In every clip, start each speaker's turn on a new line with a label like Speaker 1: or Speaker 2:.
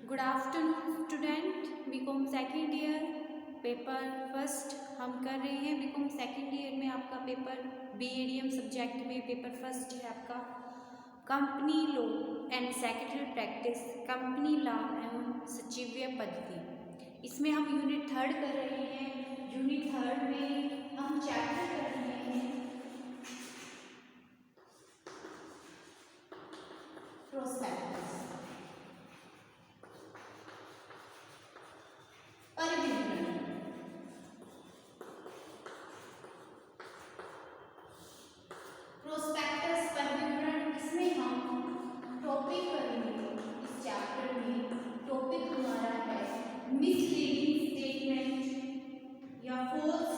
Speaker 1: Good afternoon student, BCom second year paper first हम कर रहे हैं। बीकॉम सेकेंड ईयर में आपका पेपर बीएडीएम सब्जेक्ट में पेपर फर्स्ट है आपका company law and secretary practice, company law एवं सचिवीय पद्धति। इसमें हम यूनिट थर्ड कर रहे हैं। यूनिट थर्ड में हम चैप्टर कर रहे हैं प्रोस्पेक्टस, परिविवरण। प्रोस्पेक्टस परिविवरण, इसमें हम टॉपिक करेंगे। इस चैप्टर में टॉपिक हमारा है मिसलीडिंग स्टेटमेंट या false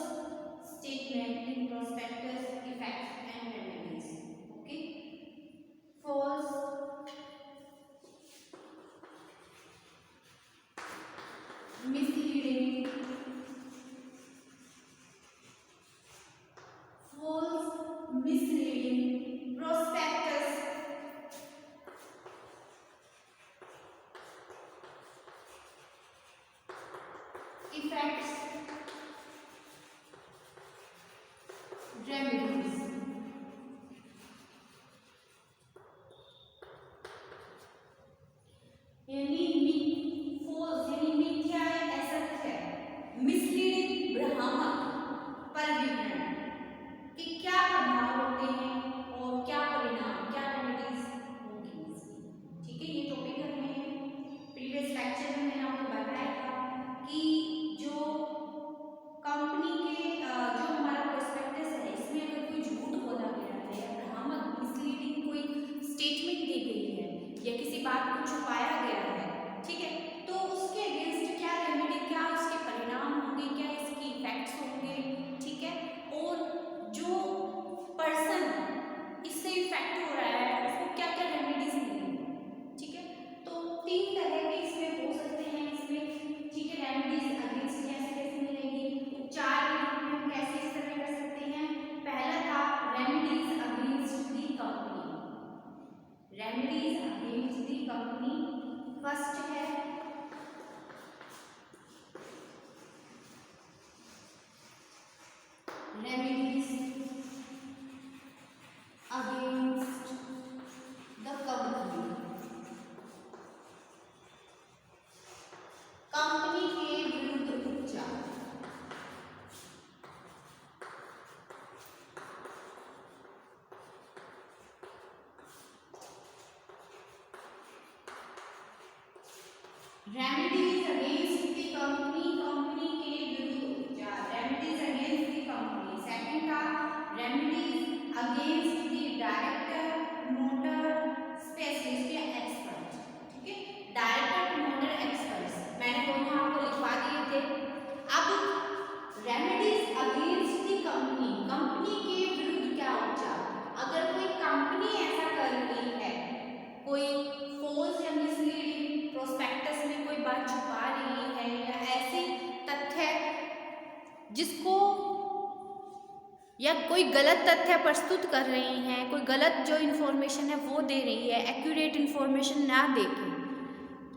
Speaker 1: statement in prospectus, effects and remedies. Okay, false misleading, false misleading prospectus, effects, remedies। यानी फॉल्स यानी मिथ्या या असत्य, मिसलीडिंग भ्रामक, परिविवरण कि क्या प्रभाव होते हैं और क्या परिणाम, क्या रेमेडीज होंगी। ठीक है, ये टॉपिक कर रहे हैं। प्रीवियस लेक्चर में मैंने आपको बताया था कि जो कंपनी के जो हमारा प्रोस्पेक्टस है, इसमें अगर कोई झूठ बोला गया है या भ्रामक मिसलीडिंग कोई स्टेटमेंट दी गई है या किसी बात को छुपाया गया है, ठीक है, तो उसके अगेंस्ट क्या रेमेडी, क्या उसके परिणाम होंगे, क्या इसके इफेक्ट्स होंगे। ठीक है, और जो पर्सन इससे इफेक्ट हो रहा है उसको क्या क्या रेमेडीज मिलेंगी। ठीक है, तो तीन तरह के इसमें हो सकते हैं इसमें। ठीक है, रेमेडीज अगेंस्ट कैसे कैसे मिलेंगी, उपचार के रूप में हम कैसे इस तरह कर सकते हैं। पहला था remedies against the company, remedies against the company. First है remedies against the company, company के विरुद्ध उपचार। Remedies against the company, company के विरुद्ध उपचार, remedies against the company. Second था remedies against the director, promoter, specialist या एक्सपर्ट। ठीक है, डायरेक्टर, प्रमोटर, एक्सपर्ट्स मैंने दोनों आपको लिखवा दिए थे। अब remedies against the company, company के विरुद्ध क्या उपचार। अगर कोई कंपनी ऐसा कर रही है, कोई फॉल्स या मिसलीडिंग प्रोस्पेक्टस में कोई बात छुपा रही है या ऐसी तथ्य जिसको या कोई गलत तथ्य प्रस्तुत कर रही हैं, कोई गलत जो इन्फॉर्मेशन है वो दे रही है, एक्यूरेट इन्फॉर्मेशन ना देके,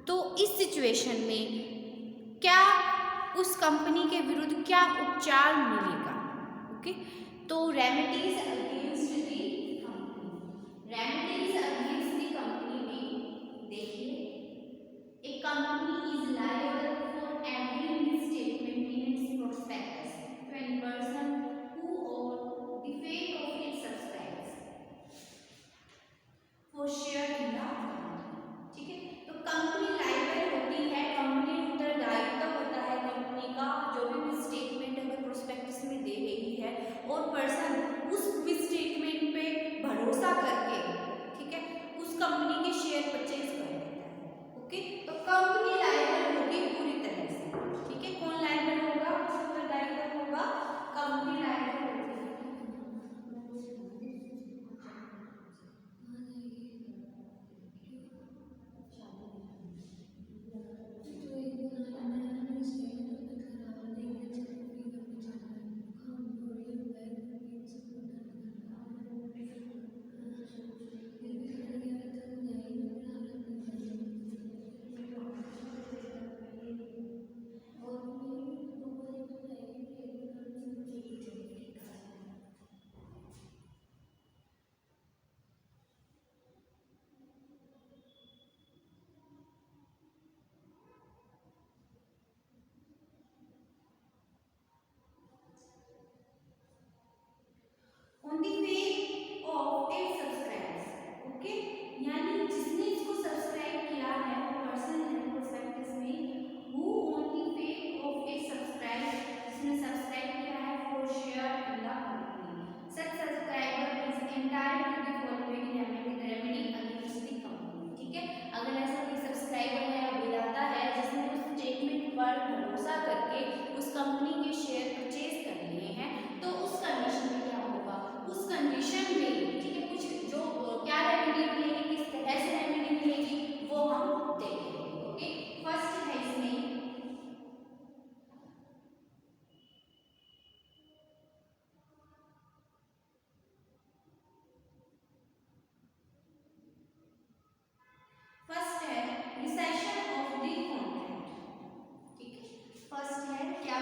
Speaker 1: तो इस सिचुएशन में क्या उस कंपनी के विरुद्ध क्या उपचार मिलेगा। ओके, तो remedies against the company, remedies against the company में देखिए, a company is liable for every misstatement in its prospectus to any person who or the fate of its subscribers for share in the company। ठीक है, तो company liable होती है, company उत्तरदायित्व होता है कंपनी का जो भी मिसस्टेटमेंट अगर प्रोस्पेक्टस में दे रही है और पर्सन उस मिसस्टेटमेंट पे भरोसा करके, ठीक है, उस कंपनी के शेयर परचेज कर लेता है। ओके, तो कंपनी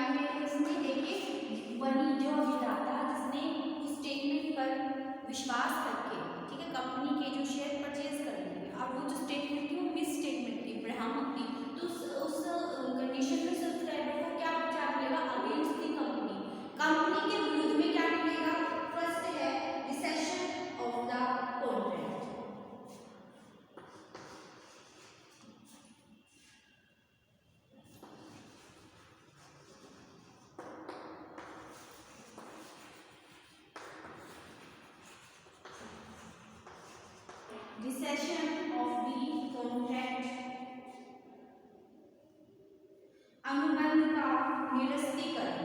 Speaker 1: लिया है इसमें, देखिए वही जो विधाता जिसने उस स्टेटमेंट पर विश्वास करके, ठीक है, कंपनी के जो शेयर परचेज कर लिए, अब वो जो स्टेटमेंट थी वो मिस स्टेटमेंट थी, भ्रामक थी, तो उस कंडीशन में सब्सक्राइबर को क्या विचार मिलेगा, अगेंस्ट दी कंपनी, कंपनी के विरुद्ध में क्या मिलेगा। फर्स्ट है recession of the contract, recession of the contract, अनुबंध का निरस्तीकरण,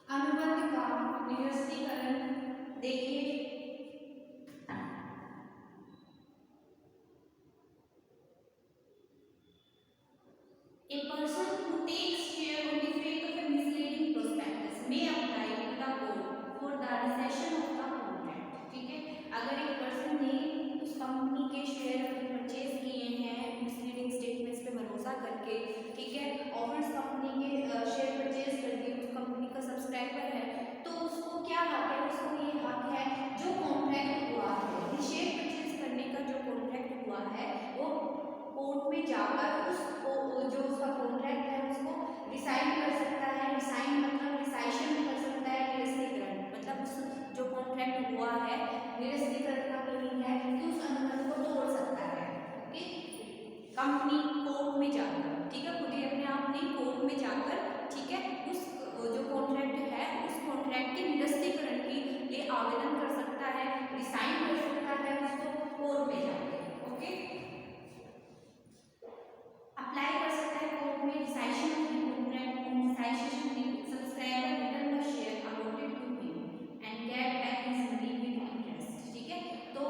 Speaker 1: अनुबंध का निरस्तीकरण। देखिए a person who takes share on the faith of a misleading prospectus may apply to the court for the rescission of the contract, ठीक है, अगर एक person ने उस कंपनी के शेयर परचेज किए हैं मिसलीडिंग स्टेटमेंट्स पे भरोसा करके, ठीक है, और उस कंपनी के शेयर परचेज करके उस कंपनी का सब्सक्राइबर है, तो उसको क्या हक है, उसको ये हक है जो कॉन्ट्रैक्ट हुआ है, शेयर परचेज करने का जो कॉन्ट्रैक्ट हुआ है वो कोर्ट में जाकर उसको जो उसका कॉन्ट्रैक्ट है उसको रिसाइन कर सकता है, रिसाइन मतलब रिसाइशन कर सकता है, निरस्तीकरण मतलब उस जो कॉन्ट्रैक्ट हुआ है, निरस्तीकरण का मीनिंग है कि उस अनुबंध को तोड़ सकता है, ओके, कंपनी कोर्ट में जाकर, ठीक है, खुद ही अपने आप नहीं कोर्ट में जाकर, ठीक है, उस जो कॉन्ट्रैक्ट है उस कॉन्ट्रैक्ट के निरस्तीकरण के लिए आवेदन कर सकता है, रिसाइन कर सकता है उसको कोर्ट में जाकर, ओके, अप्लाई कर सकता है कोर्ट में rescission of the contract on rescission the subscriber return the share allotted to him and get back his money with interest, ठीक है, तो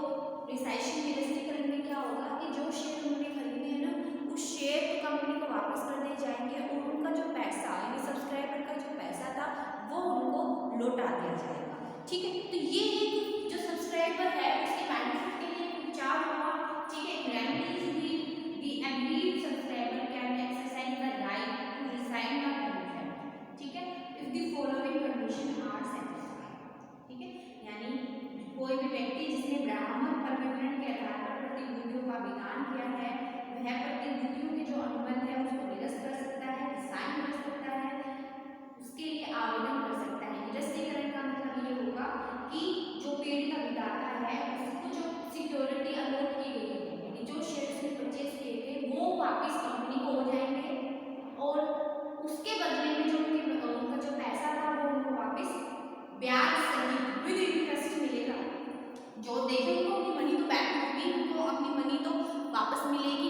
Speaker 1: रिसाइशन निरस्तीकरण में क्या होगा कि जो शेयर उन्होंने खरीदे हैं ना उस शेयर को कंपनी को वापस कर दिए जाएंगे और उनका जो पैसा यानी सब्सक्राइबर का जो पैसा था वो उनको लौटा दिया जाएगा, ठीक है, तो ये एक जो सब्सक्राइबर है उसके बेनिफिट के लिए उपचार हुआ, ठीक है, remedies the agreed subscriber can exercise the right to resign the contract, ठीक है, if the following condition are satisfied, ठीक है, यानी कोई भी व्यक्ति जिसने भ्रामक पर विवरण के आधार पर प्रतिभूतियों का विधान किया है वह प्रतिभूतियों के जो अनुबंध है उसको निरस्त कर सकता है, रिसाइन कर सकता है, उसके लिए आवेदन कर सकता है। निरस्तीकरण का मतलब ये होगा कि जो पीड़ित विधाता है उसको जो सिक्योरिटी अलॉट की गई है यानी जो शेयर से परचेज किए थे वो वापस कंपनी को हो जाएंगे और उसके बदले में जो उनका जो पैसा था वो उनको वापस ब्याज सहित विद इंटरेस्ट मिलेगा, जो देखे उनको अपनी मनी तो बैक होगी, उनको अपनी मनी तो वापस मिलेगी,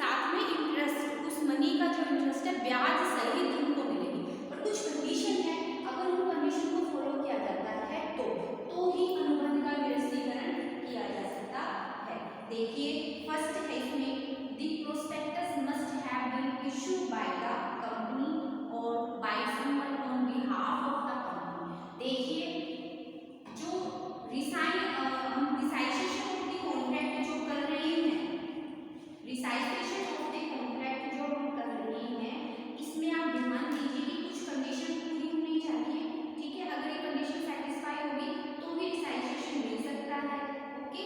Speaker 1: साथ में इंटरेस्ट उस मनी का जो इंटरेस्ट है ब्याज सहित उनको मिलेगी, और कुछ कंडीशन है, अगर उन कंडीशन को फॉलो किया जाता है तो ही अनुबंध का निरस्तीकरण किया जा सकता है। देखिए फर्स्ट है इसमें the prospectus must have been issued by the company और by someone on behalf of the company. देखिए जो हम रिसाइजेशन ऑफ द कॉन्ट्रैक्ट जो कर रहे हैं, रिसाइजेशन ऑफ द कॉन्ट्रैक्ट जो हम कर रहे हैं इसमें आप ध्यान दीजिए कि कुछ कंडीशन पूरी होनी चाहिए, ठीक है, अगर ये कंडीशन सेटिस्फाई होगी तो भी रिसाइजेशन मिल सकता है, ओके,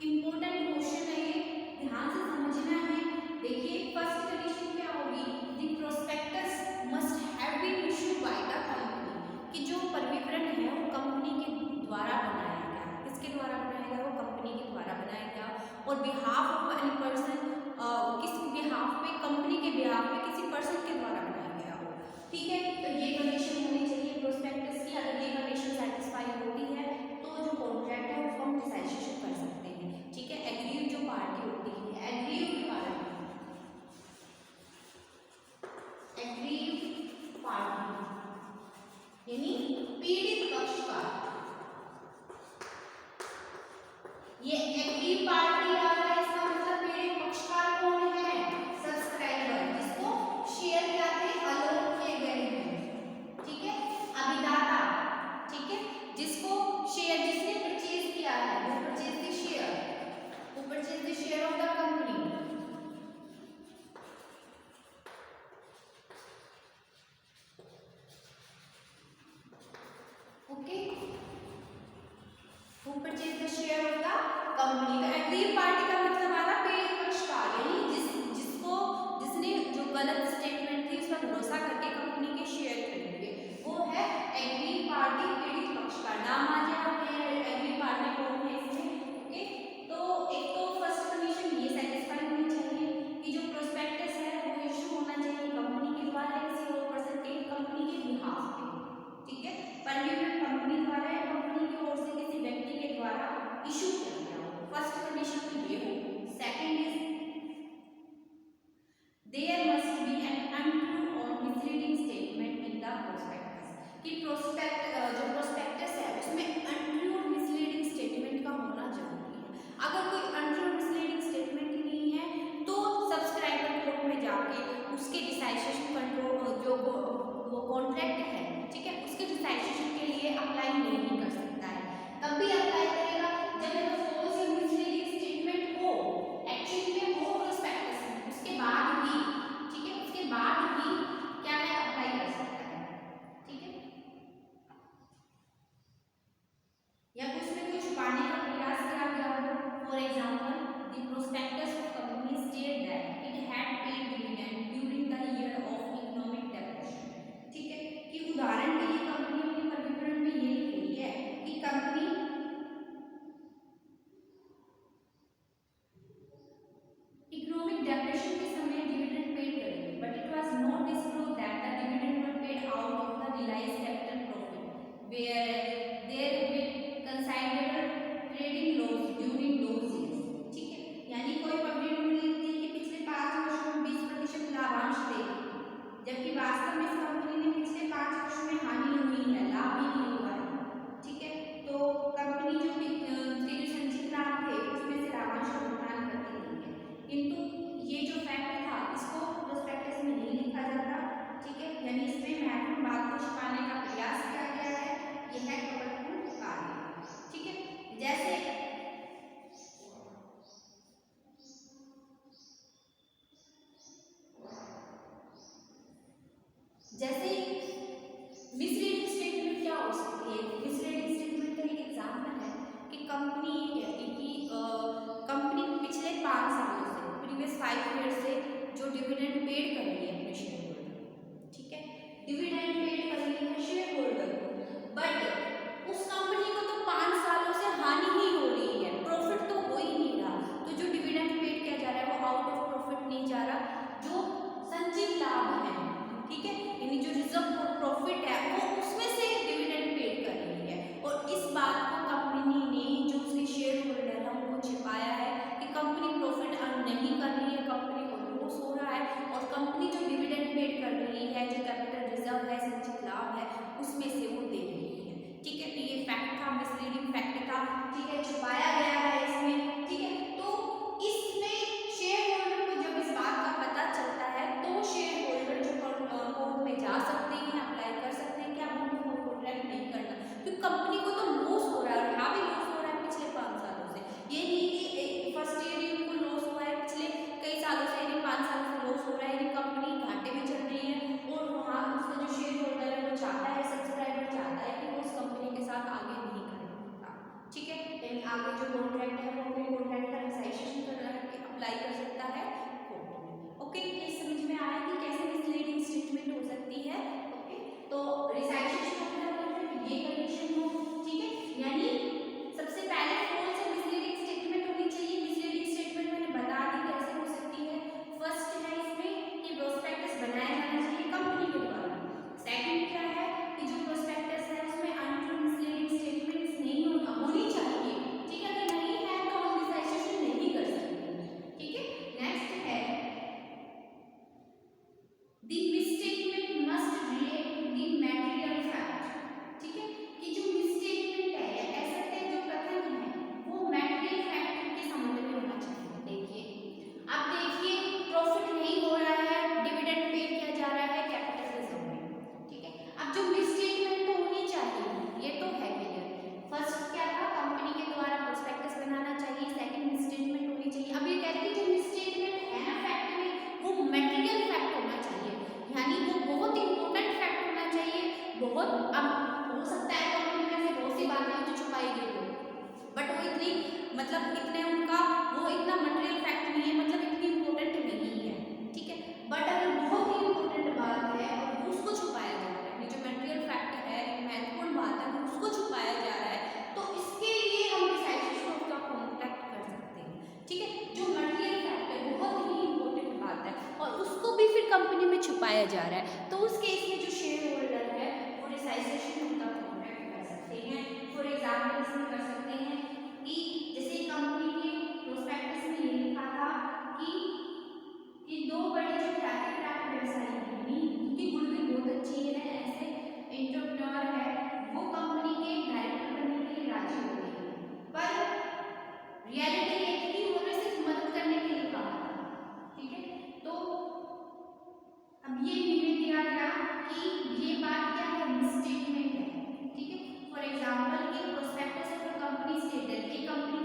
Speaker 1: इंपॉर्टेंट क्वेश्चन है ये, ध्यान से समझना है। देखिए फर्स्ट कंडीशन क्या होगी, the prospectus must have been issued by the company, कि जो परिविवरण है वो कंपनी के द्वारा बनाया गया, किसके द्वारा बनाया गया, वो कंपनी के द्वारा बनाया गया, और बिहाफ ऑफ एनी पर्सन, किस बिहाफ पे, कंपनी के बिहाफ पे किसी पर्सन के द्वारा बनाया गया हो, ठीक है, तो ये कंडीशन होनी चाहिए प्रोस्पेक्टस की, अगर ये कंडीशन सेटिस्फाई होती है तो जो कॉन्ट्रैक्ट है उसको हम रिसाइजेशन कर सकते हैं, ठीक है, एग्रीड जो पार्टी होती है, एग्रीड पार्टी यानी पीड़ित पक्षकार, ये एग्रीड पार्टी आ रहा है, इसका मतलब पीड़ित पक्षकार कौन है, सब्सक्राइबर, जिसको डेप्रेशन के समय डिविडेंड पेड करेंगे, but it was not disclose that the dividend were paid out of the realised capital profit where there will considerable trading loss during those years. ठीक है, यानी कोई पब्लिक नोट लिखती है कि पिछले 5 वर्षों में 20% लाभांश देगी, जबकि वास्तव में इस कंपनी ने पिछले 5 वर्षों में हानि हुई है, लाभ भी नहीं हुआ है। ठीक है, तो कंपनी जो संचित लाभ थे उसमें से लाभांश का भुगतान करती रही है, किंतु ये जो फैक्ट था इसको प्रोस्पेक्टस में नहीं लिखा जाता। ठीक है, यानी इसमें महत्वपूर्ण बात को छुपाने का प्रयास किया गया है, यह है कपटपूर्ण कार्य। ठीक है, जैसे मिसलीडिंग स्टेटमेंट क्या हो सकती है? मिसलीडिंग स्टेटमेंट का एक एग्जांपल है कि कंपनी ये कहती कि कंपनी पिछले 5 सालों से प्रीवियस 5 ईयर से जो डिविडेंड पेड कर रही है अपने शेयर होल्डर को, ठीक है, डिविडेंड पेड कर रही है शेयर होल्डर को, बट उस कंपनी को तो 5 सालों से हानि ही हो रही है, प्रॉफिट तो हो ही नहीं रहा। तो जो डिविडेंड पेड किया जा रहा है वो आउट ऑफ प्रॉफिट नहीं जा रहा, जो संचित लाभ है, ठीक है, यानी जो रिजर्व प्रॉफिट है वो उसमें से डिविडेंड पेड कर रही है। और इस बात को कंपनी ने जो उसके शेयर होल्डर है उनको छिपाया है कि कंपनी प्रॉफिट अर्न नहीं कर रही है, कंपनी को लॉस हो रहा है, और कंपनी जो डिविडेंड पेड कर रही है, जो कैपिटल रिजर्व है, संचित लाभ है, उसमें से वो दे रही है। ठीक है, तो ये फैक्ट था, मिसलीडिंग फैक्ट था। ठीक है, छुपाया गया है इसमें। ठीक है, तो इसमें शेयर होल्डर को जब इस बात का पता चलता है तो शेयर होल्डर जो कोर्ट में जा सकते हैं, अप्लाई कर सकते हैं कि आप उनको कॉन्ट्रैक्ट नहीं करना, क्योंकि कंपनी को तो लॉस हो रहा है, और यहाँ भी लॉस हो रहा है पिछले 5 सालों से। ये नहीं कि फर्स्ट ईयर ही उनको लॉस हुआ है, पिछले कई सालों से, यानी 5 सालों से लॉस हो रहा है, यानी कंपनी घाटे में चल रही है, और वहाँ उसका जो शेयर होल्डर है वो चाहता है, सब्सक्राइबर चाहता है कि वो उस कंपनी के साथ आगे नहीं करेगा। ठीक है, यानी आगे जो कॉन्ट्रैक्ट है वो अपने कॉन्ट्रैक्ट का रिसाइजेशन अप्लाई कर सकता है कोर्ट में। ओके, ये समझ में आया कि कैसे मिसलीडिंग स्टेटमेंट हो सकती है। ओके, तो रिसाइजेशन मतलब ये कंडीशन हो, ठीक है, यानी सबसे पहले फॉल्स और मिसलीडिंग स्टेटमेंट होनी चाहिए। मिसलीडिंग स्टेटमेंट मैंने बता दी कैसे हो सकती है। फर्स्ट है इसमें कि प्रोस्पेक्टस बनाया जाना चाहिए कंपनी के द्वारा। सेकंड क्या है कि जो प्रोस्पेक्टस है उसमें अनट्रू मिसलीडिंग स्टेटमेंट्स नहीं होनी चाहिए। ठीक है, अगर नहीं है तो हम रिसाइजेशन नहीं कर सकते। ठीक है, नेक्स्ट है the misstatement must relate to the material fact. ठीक है, कि जो मिसस्टेटमेंट है या कह सकते हैं जो कथन है वो मैटेरियल फैक्ट के संबंध में होना चाहिए। देखिए, आप देखिए प्रॉफिट नहीं हो रहा है, डिविडेंड पे किया जा रहा है कैपिटल रिजर्व में। ठीक है, अब जो मिसस्टेटमेंट तो होनी चाहिए, ये तो है क्लियर। फर्स्ट क्या था, कंपनी के द्वारा प्रोस्पेक्टस बनाना चाहिए, सेकंड मिसस्टेटमेंट होनी चाहिए। अब ये कहते हैं जो मिसस्टेटमेंट है ना फैक्ट में, वो मैटेरियल फैक्ट होना चाहिए, यानी वो बहुत इंपॉर्टेंट फैक्ट होना चाहिए। बहुत, अब हो सकता है कंपनी में से बहुत सी बातें जो छुपाई गई हो, बट वो इतनी, मतलब इतने उनका वो इतना मटेरियल फैक्ट नहीं है, मतलब इतनी इंपॉर्टेंट नहीं है। ठीक है, बट अगर बहुत ही इंपॉर्टेंट बात है और उसको छुपाया जा रहा है, जो मटेरियल फैक्ट है, महत्वपूर्ण बात है, उसको छुपाया जा रहा है, तो इसके लिए हम रिसाइजेशन का कॉन्ट्रैक्ट कर सकते हैं। ठीक है, जो मटेरियल फैक्ट है बहुत ही इंपॉर्टेंट बात है और उसको भी फिर कंपनी में छुपाया जा रहा है, तो उस केस में जो शेयर होल्डर है वो रिसाइजेशन का कॉन्ट्रैक्ट कर सकते हैं। फॉर एग्जाम्पल इसमें कर सकते हैं कि जैसे कंपनी के प्रोस्पेक्टस में ये लिखा था कि दो बड़े जो ख्याति प्राप्त व्यवसायी हैं, उनकी गुणवत्ता बहुत अच्छी है, ऐसे एंटरप्रेन्योर है, वो कंपनी के डायरेक्टर बनने के लिए राजी हो गए, पर रियलिटी ये थी कि उन्होंने सिर्फ मदद करने के लिए कहा था। ठीक है, तो अब ये निर्णय दिया गया कि ये बात क्या है, मिसस्टेटमेंट है। ठीक है, फॉर एग्जांपल कि prospectus of the company stated, ये company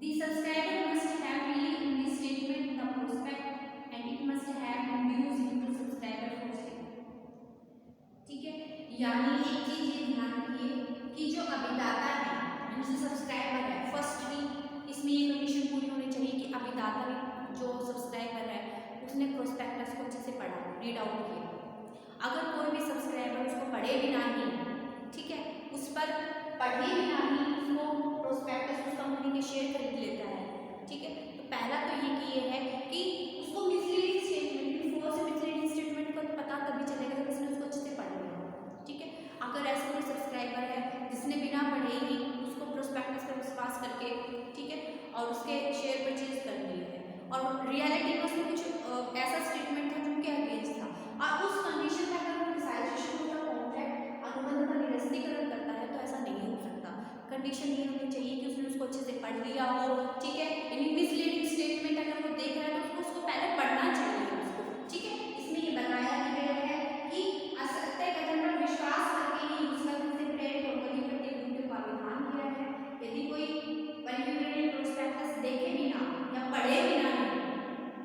Speaker 1: The subscriber must have really in the statement the prospect and it must have induced into subscriber for sale. ठीक है, यानी एक चीज ये ध्यान रखिए कि जो अभिदाता है यानी जो सब्सक्राइबर है, फर्स्टली इसमें ये कंडीशन पूरी होनी चाहिए कि अभिदाता जो सब्सक्राइबर है उसने प्रोस्पेक्टस को अच्छे से पढ़ा, रीड आउट किया। अगर कोई भी सब्सक्राइबर उसको पढ़े भी नहीं, ठीक है, उस पर पढ़े भी नहीं, उसको प्रोस्पेक्टस उस कंपनी के शेयर खरीद लेता है, ठीक है, तो पहला तो ये है कि उसको मिसलीडिंग स्टेटमेंट, बिफोर से मिसलीडिंग स्टेटमेंट को पता तभी चलेगा जब उसने उसको अच्छे से पढ़ लिया, ठीक है। अगर ऐसा कोई सब्सक्राइबर है जिसने बिना पढ़े ही उसको प्रोस्पेक्टस पर विश्वास करके, ठीक है, और उसके शेयर परचेज कर लिए है और रियलिटी में उसमें कुछ ऐसा स्टेटमेंट था जो उनके अगेंस्ट था, और उस कंडीशन में अगर वो रिसाइजेशन का कॉन्ट्रैक्ट अनुबंध का निरस्तीकरण करता है तो ऐसा नहीं हो सकता। कंडीशन ये होनी चाहिए कि उसने उसको अच्छे से पढ़ लिया हो, ठीक है, यानी मिसलीडिंग स्टेटमेंट अगर वो देख रहा है तो उसको पहले पढ़ना चाहिए उसको, ठीक है। इसमें ये बताया गया है कि असत्य कथन पर विश्वास करके ही दूसरा से प्रेरित होकर ही प्रतिभूति का विधान किया है। यदि कोई परिवर्तनीय प्रोस्पेक्टस देखे बिना या पढ़े बिना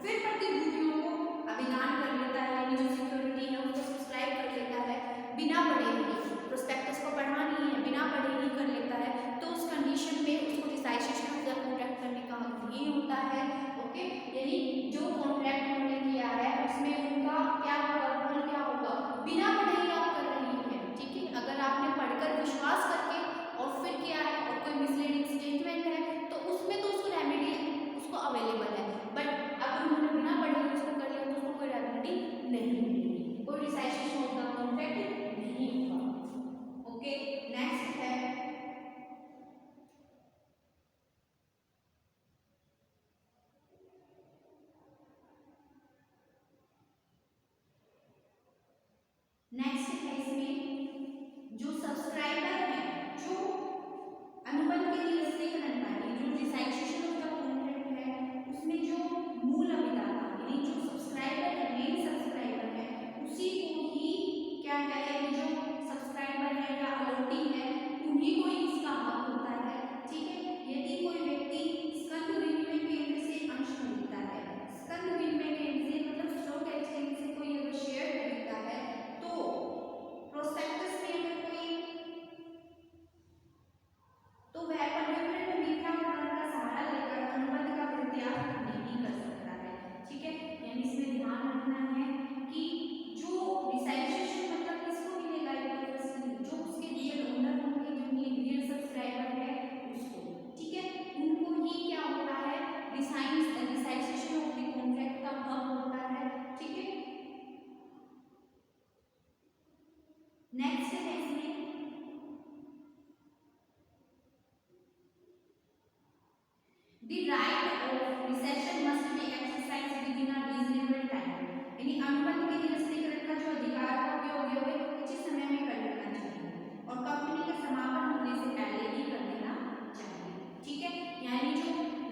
Speaker 1: फिर प्रतिभूतियों को अभिदान कर लेता है, यानी जो सिक्योरिटी है उसको सब्सक्राइब कर लेता है बिना पढ़े ही, प्रोस्पेक्टस को पढ़ना नहीं है, बिना पढ़े ही कर लेता है, तो उस कंडीशन में उसको रिसाइजेशन ऑफ द कॉन्ट्रैक्ट करने का हक नहीं होता है। ओके, यानी जो कॉन्ट्रैक्ट उन्होंने किया है उसमें उनका क्या होगा, रूल क्या होगा, बिना पढ़े ही आप कर रही हैं, ठीक है। अगर आपने पढ़कर विश्वास करके और फिर किया है और कोई मिसलीडिंग स्टेटमेंट है तो उसमें तो उसको रेमेडी उसको अवेलेबल है, बट अगर उन्होंने बिना पढ़े उसको कर लिया तो उसको कोई रेमेडी नहीं मिलेगी, कोई रिसाइजेशन ऑफ द कॉन्ट्रैक्ट नहीं होगा। ओके, नेक्स्ट है इसमें जो सब्सक्राइबर है जो अनुबंध के निरस्तीकरण का जो रिसाइजेशन ऑफ द कॉन्ट्रैक्ट है उसमें जो मूल अभिदाता यानी जो सब्सक्राइबर है, मेन सब्सक्राइबर है, उसी को ही क्या है, जो सब्सक्राइबर है या अलॉटी है उन्हीं को ही इसका हक होता है, ठीक है। यदि कोई व्यक्ति स्कंद विनिमय केंद्र से अंश खरीदता है, स्कंद विनिमय केंद्र से मतलब स्टॉक एक्सचेंज से कोई अगर शेयर खरीदता है तो प्रोस्पेक्टस में अगर कोई तो वह पर्यावरण में मीठा उदाहरण का सहारा लेकर अनुबंध का प्रत्याग नहीं कर सकता है, ठीक है। यानी इसमें ध्यान रखना है कि जो रिसाइजेशन मतलब किसको मिलेगा, जो उसके रियल ओनर होंगे, जो रियल सब्सक्राइबर है उसको, ठीक है, उनको ही क्या होता है, रिसाइजेशन ऑफ द कॉन्ट्रैक्ट का हक होता है, ठीक है। नेक्स्ट है इसमें The right of recession must be exercised within a reasonable time. यानी अनुबंध के निरस्तीकरण का जो अधिकार का उपयोग है वो उचित समय में कर लेना चाहिए और कंपनी का समापन होने से पहले ही कर देना चाहिए, ठीक है। यानी जो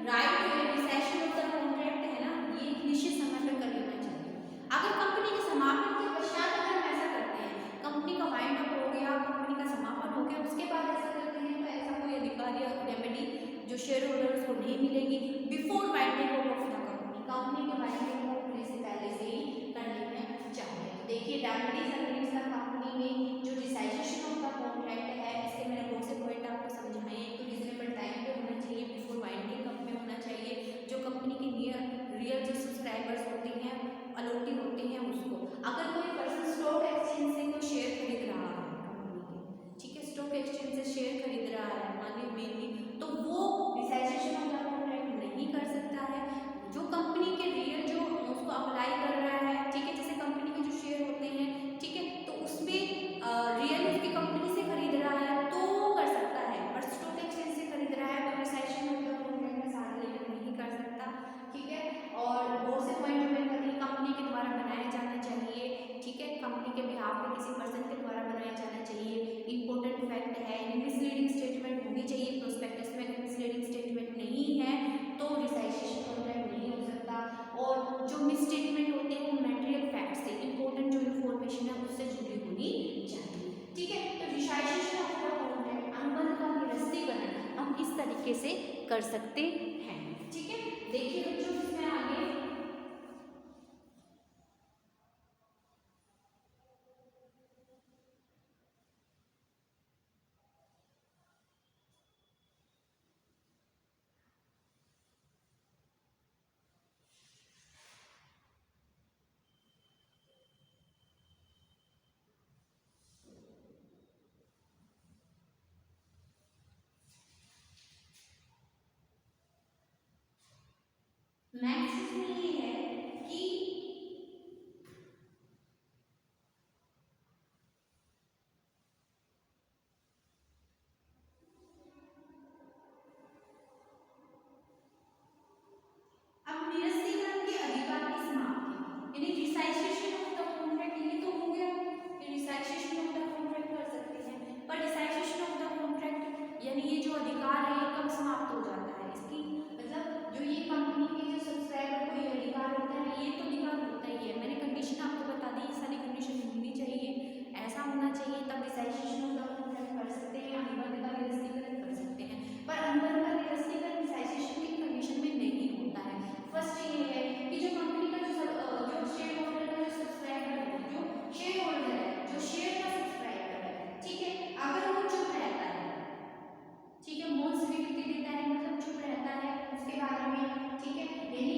Speaker 1: राइट है रिसेशन ऑफ द कॉन्ट्रैक्ट है ना, ये निश्चित समय पर कर लेना चाहिए। अगर कंपनी के समापन के पश्चात अगर हम ऐसा करते हैं, कंपनी का वाइंड अप हो गया, कंपनी का समापन हो गया, उसके बाद ऐसा करते हैं तो ऐसा कोई अधिकार या रेमेडी जो शेयर होल्डर्स को नहीं मिलेगी। Before winding up of the company के वाइंडिंग अप होने से पहले से ही कर लेना चाहिए। देखिए रेमेडीज अगेंस्ट द कंपनी में जो रिसाइजेशन ऑफ द कॉन्ट्रैक्ट है, इसके मैंने बहुत से पॉइंट आपको समझाए। तो रीजनेबल टाइम पे होना चाहिए, बिफोर वाइंडिंग अप में होना चाहिए, जो कंपनी के रियल जो सब्सक्राइबर्स होते हैं, अलॉटी होते हैं उसको। अगर कोई पर्सन स्टॉक एक्सचेंज से कोई शेयर खरीद रहा है कंपनी के, ठीक है, स्टॉक एक्सचेंज से शेयर खरीद रहा है मानी मेनली, तो वो रिसाइजेशन ऑफ द कॉन्ट्रैक्ट नहीं कर सकता है। जो कंपनी के रियल जो उसको अप्लाई कर रहा है, ठीक है, जैसे कंपनी के जो शेयर होते हैं, ठीक है, तो उसमें रियल उसकी कंपनी से खरीद रहा है तो कर सकता है, पर स्टॉक एक्सचेंज से खरीद रहा है तो रिसाइजेशन ऑफ द कॉन्ट्रैक्ट में साथ लेकर नहीं कर सकता, ठीक है। और बहुत से पॉइंट में कंपनी के द्वारा बनाया जाना चाहिए, ठीक है, कंपनी के बिहाफ में किसी पर्सन के द्वारा बनाया जाना चाहिए। इंपॉर्टेंट फैक्ट है, मिसलीडिंग स्टेटमेंट होनी चाहिए प्रोस्पेक्टस में, मिसलीडिंग स्टेटमेंट नहीं है तो रिसाइजेशन कॉन्ट्रैक्ट नहीं हो सकता। और जो मिसस्टेटमेंट होते हैं वो मटेरियल फैक्ट से, इंपॉर्टेंट जो इन्फॉर्मेशन है उससे जुड़ी होनी चाहिए, ठीक है। तो रिसाइजेशन ऑफ द कॉन्ट्रैक्ट अनुबंध का निरस्तीकरण हम इस तरीके से कर सकते हैं। ठीक है, देखिए बच्चों इसमें आगे नेक्स्ट इसमें ये है कि अब निरस्तीकरण के अधिकार की समाप्ति, यानी रिसाइसेशन ऑफ द कॉन्ट्रैक्ट, ये तो हो गया कि रिसाइसेशन ऑफ द कॉन्ट्रैक्ट कर सकते हैं, पर रिसाइसेशन ऑफ द कॉन्ट्रैक्ट यानी ये जो अधिकार है ये कब समाप्त हो जाता है, इसकी मतलब जो ये कंपनी के जो सब्सक्राइबर को ये अधिकार होता है, ये तो अधिकार होता ही है। मैंने कंडीशन आपको बता दी, ये सारी कंडीशन होनी चाहिए, ऐसा होना चाहिए, तब रिसाइसेशन ऑफ द कॉन्ट्रैक्ट कर सकते हैं, अनुबंध का निरस्तीकरण कर सकते हैं। पर अनुबंध का निरस्तीकरण रिसाइसेशन की कंडीशन में नहीं होता है। फर्स्ट ये है कि जो कंपनी का जो शेयर होल्डर का जो सब्सक्राइबर है, जो शेयर होल्डर है, जो शेयर का सब्सक्राइबर है, ठीक है, अगर वो चुप रहता है, ठीक है, मौन स्वीकृति देता है, मतलब चुप रहता है उसके बारे में, ठीक है, यानी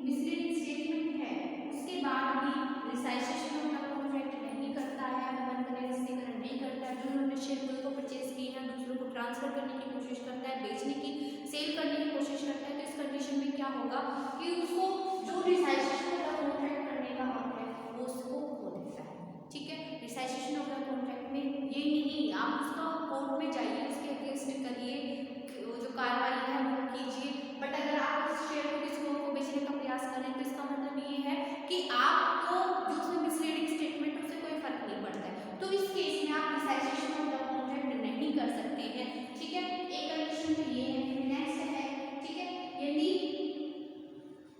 Speaker 1: मिसलीडिंग स्टेटमेंट है, उसके बाद भी रिसाइसेशन ऑफ द कॉन्ट्रैक्ट नहीं करता है, अनुबंध का निरस्तीकरण नहीं करता है, जो उन्होंने शेयर को परचेज की है दूसरों को ट्रांसफर करने की कोशिश करता है, बेचने की, सेल करने की कोशिश करता है, तो इस कंडीशन में क्या होगा कि उसको जो रिसाइसेशन ऑफ द कॉन्ट्रैक्ट करने का हक है वो उसको खो देता है। ठीक है, रिसाइसेशन ऑफ द कॉन्ट्रैक्ट में ये नहीं, आप उसका कोर्ट में जाइए, उसके अगेंस्ट करिए, वो जो कार्रवाई है वो कीजिए, बट अगर आप उस शेयर को किसी और को बेचने का प्रयास करें तो इसका मतलब ये है कि आपको जो उसमें मिसलीडिंग स्टेटमेंट उससे कोई फर्क नहीं पड़ता है, तो इस केस में आप रिसाइसेशन ऑफ द कॉन्ट्रैक्ट नहीं कर सकते हैं। ठीक है, एक कंडीशन तो ये है। नेक्स्ट है, ठीक है, यदि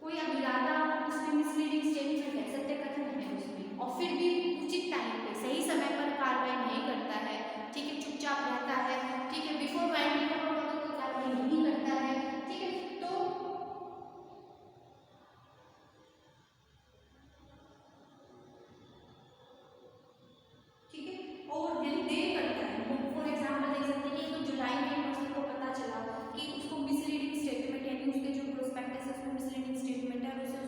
Speaker 1: कोई अभिदाता उसमें मिसलीडिंग स्टेटमेंट है, सत्य कथन है उसमें, और फिर भी उचित टाइम पे सही समय पर कार्रवाई नहीं करता है, ठीक है, चुपचाप रहता है, ठीक है, बिफोर बाइंडिंग का कोई कार्रवाई नहीं करता है, ठीक है, तो ठीक है, और यदि देर करता है, फॉर एग्जांपल देख सकते हैं कि जुलाई में पर्सन को पता चला कि उसको मिसलीडिंग स्टेटमेंट यानी उसके जो प्रोस्पेक्टस है उसमें मिसलीडिंग स्टेटमेंट है और उसने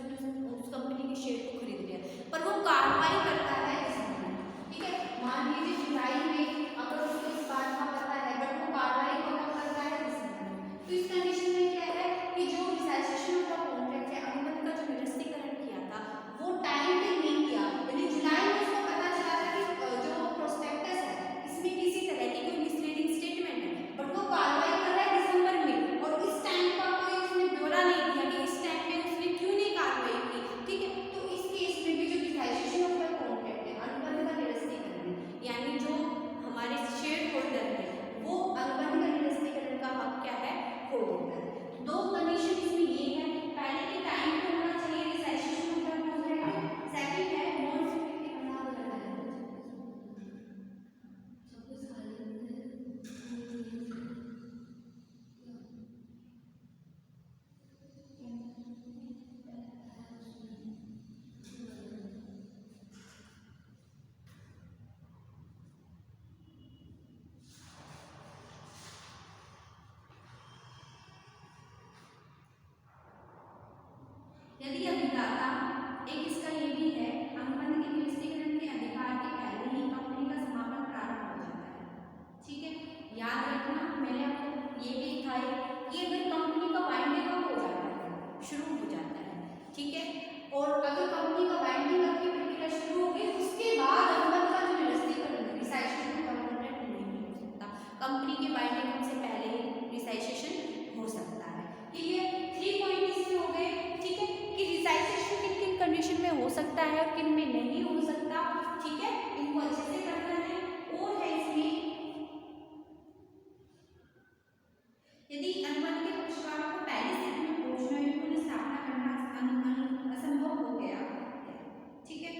Speaker 1: उस कंपनी के शेयर को खरीद लिया, पर वो कार्रवाई करता है इसमें, ठीक है, मान लीजिए जुलाई में अगर उसको इस बात का पता है बट वो कार्रवाई कब करता है दिसंबर में, तो इस कंडीशन में क्या है कि जो रिसाइसेशन ऑफ द कॉन्ट्रैक्ट है, अनुबंध का जो निरस्तीकरण किया था वो टाइम पे नहीं किया, यानी जुलाई में उसको पता चला था कि जो प्रोस्पेक्टस है इसमें किसी तरह की कोई मिसलीडिंग स्टेटमेंट है, बट वो कार्रवाई कर रहा है दिसंबर में, और इस टाइम का कोई उसने ब्यौरा नहीं दिया कि इस टाइम पे उसने क्यों नहीं कार्रवाई की, ठीक है, तो इस केस में भी जो रिसाइसेशन ऑफ द कॉन्ट्रैक्ट है, अनुबंध का निरस्तीकरण है, यानी जो हमारे शेयर होल्डर है वो अनुबंध का निरस्तीकरण का हक क्या है, खो देता है। दो कंडीशन इसमें ये है, पहले के टाइम पे होना चाहिए रिसाइसेशन ऑफ द कॉन्ट्रैक्ट, सेकंड है मौन स्वीकृति बना देना है। यदि अभिदाता एक, इसका ये भी है, अनुबंध के निरस्तीकरण के अधिकार के पहले ही कंपनी का समापन प्रारंभ हो जाता है। ठीक है, याद रखना मैंने आपको ये भी दिखाया कि अगर कंपनी का वाइंडिंग अप हो जाता है, शुरू हो जाता है, ठीक है, और अगर कंपनी का वाइंडिंग अप की प्रक्रिया शुरू हो गई उसके बाद अनुबंध का जो निरस्तीकरण रिसाइसेशन का कॉन्ट्रैक्ट नहीं हो सकता, कंपनी के वाइंडिंग अप से पहले ही रिसाइसेशन हो सकता है। क्लियर, 3 पॉइंट इसमें हो गए, ठीक है, कि रिसाइसेशन किन किन कंडीशन में हो सकता है और किन में नहीं हो सकता, ठीक है, इनको अच्छे से करना है। और है इसमें, यदि अनुबंध के पक्षकारों को पहली स्थिति में पहुंचना या पुनः स्थापना करना असंभव हो गया, ठीक है,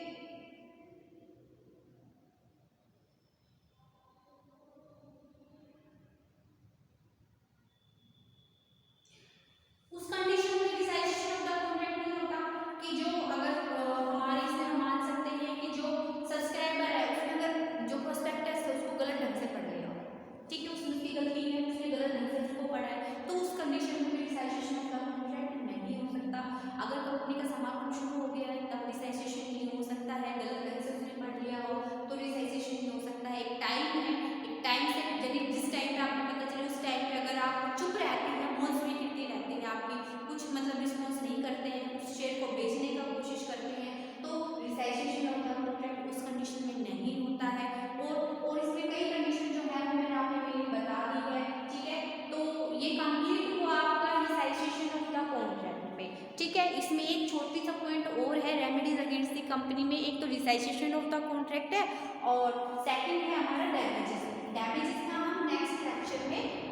Speaker 1: है, इसमें एक छोटी सा पॉइंट और है रेमेडीज अगेंस्ट द कंपनी में। एक तो रिसाइजेशन ऑफ द कॉन्ट्रैक्ट है और सेकंड है हमारा डैमेजेस। डैमेजेस का हम नेक्स्ट लेक्चर में